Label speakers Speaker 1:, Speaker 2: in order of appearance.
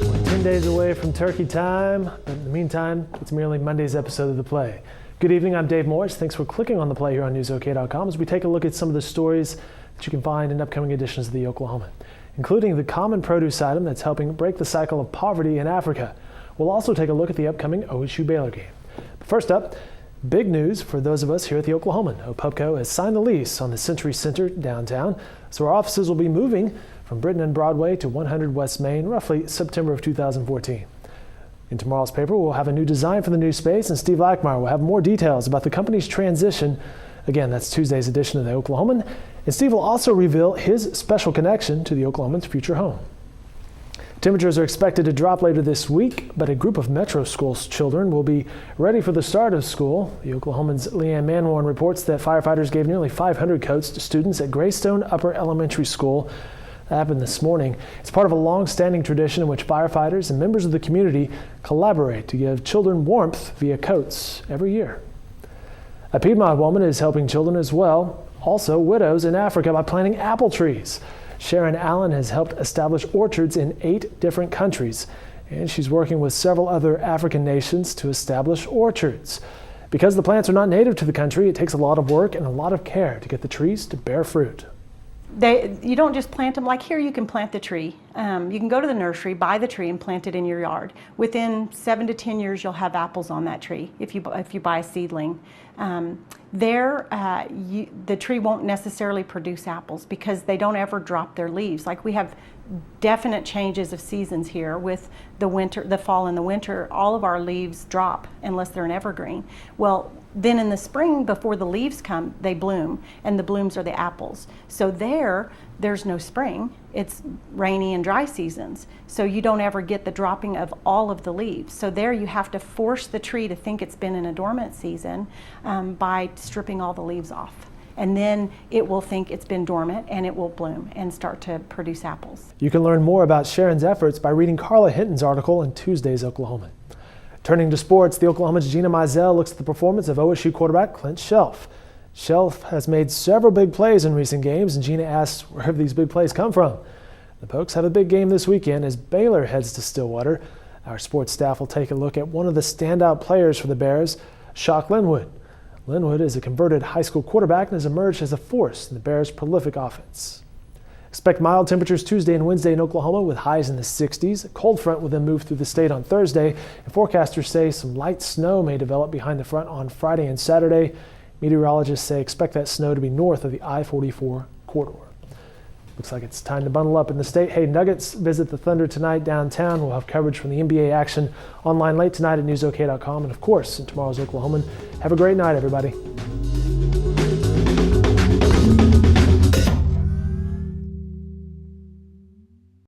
Speaker 1: We're 10 days away from turkey time, but in the meantime, it's merely Monday's episode of The Play. Good evening, I'm Dave Morris. Thanks for clicking on The Play here on NewsOK.com as we take a look at some of the stories that you can find in upcoming editions of The Oklahoman, including the common produce item that's helping break the cycle of poverty in Africa. We'll also take a look at the upcoming OSU Baylor game. But first up, big news for those of us here at The Oklahoman. OPUBCO has signed the lease on the Century Center downtown, so our offices will be moving from Britton and Broadway to 100 West Main, roughly September of 2014. In tomorrow's paper, we'll have a new design for the new space, and Steve Lackmeyer will have more details about the company's transition. Again, that's Tuesday's edition of The Oklahoman. And Steve will also reveal his special connection to the Oklahoman's future home. Temperatures are expected to drop later this week, but a group of Metro Schools children will be ready for the start of school. The Oklahoman's Leanne Manwarn reports that firefighters gave nearly 500 coats to students at Greystone Upper Elementary School. That happened this morning. It's part of a long-standing tradition in which firefighters and members of the community collaborate to give children warmth via coats every year. A Piedmont woman is helping children as well, also widows in Africa, by planting apple trees. Sharon Allen has helped establish orchards in 8 different countries, and she's working with several other African nations to establish orchards. Because the plants are not native to the country, it takes a lot of work and a lot of care to get the trees to bear fruit.
Speaker 2: You don't just plant them. Like here, you can plant the tree. You can go to the nursery, buy the tree, and plant it in your yard. Within 7 to 10 years, you'll have apples on that tree if you buy a seedling. The tree won't necessarily produce apples because they don't ever drop their leaves. Like we have definite changes of seasons here with the fall and the winter. All of our leaves drop unless they're an evergreen. Well, then in the spring, before the leaves come, they bloom, and the blooms are the apples. So there's no spring. It's rainy and dry seasons. So you don't ever get the dropping of all of the leaves. So there you have to force the tree to think it's been in a dormant season by stripping all the leaves off. And then it will think it's been dormant, and it will bloom and start to produce apples.
Speaker 1: You can learn more about Sharon's efforts by reading Carla Hinton's article in Tuesday's Oklahoman. Turning to sports, the Oklahoman's Gina Mizell looks at the performance of OSU quarterback Clint Shelf. Shelf has made several big plays in recent games, and Gina asks where have these big plays come from. The Pokes have a big game this weekend as Baylor heads to Stillwater. Our sports staff will take a look at one of the standout players for the Bears, Shock Linwood. Linwood is a converted high school quarterback and has emerged as a force in the Bears' prolific offense. Expect mild temperatures Tuesday and Wednesday in Oklahoma with highs in the 60s. A cold front will then move through the state on Thursday, and forecasters say some light snow may develop behind the front on Friday and Saturday. Meteorologists say expect that snow to be north of the I-44 corridor. Looks like it's time to bundle up in the state. Hey, Nuggets visit the Thunder tonight downtown. We'll have coverage from the NBA action online late tonight at NewsOK.com and, of course, in tomorrow's Oklahoman. Have a great night, everybody.